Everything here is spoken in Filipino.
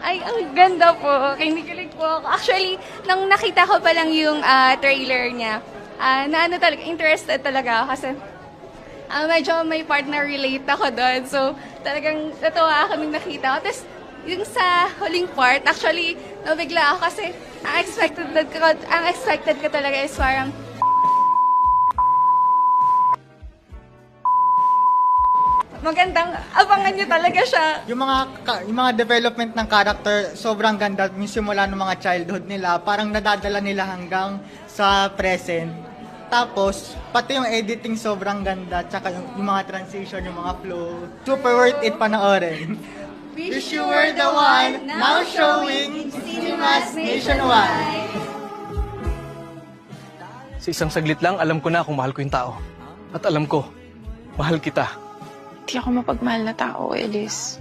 Ay, ang ganda po. Kinikilig po ako. Actually, nang nakita ko pa lang yung trailer niya, na ano talaga, interested talaga ako kasi medyo may partner relate ako doon. So, talagang natuwa kaming nakita ko. Tapos, yung sa huling part, actually, nabigla ako kasi ang expected ko talaga is parang magandang abangan nyo talaga siya. Yung mga development ng character, sobrang ganda. Yung simula ng mga childhood nila, parang nadadala nila hanggang sa present. Tapos, pati yung editing sobrang ganda, tsaka yung mga transition, yung mga flow. Super worth it panoorin. Wish you were the one, now showing cinemas nationwide. Sa isang saglit lang, alam ko na kung mahal ko yung tao. At alam ko, mahal kita. Di ako mapagmahal na tao, Ellis.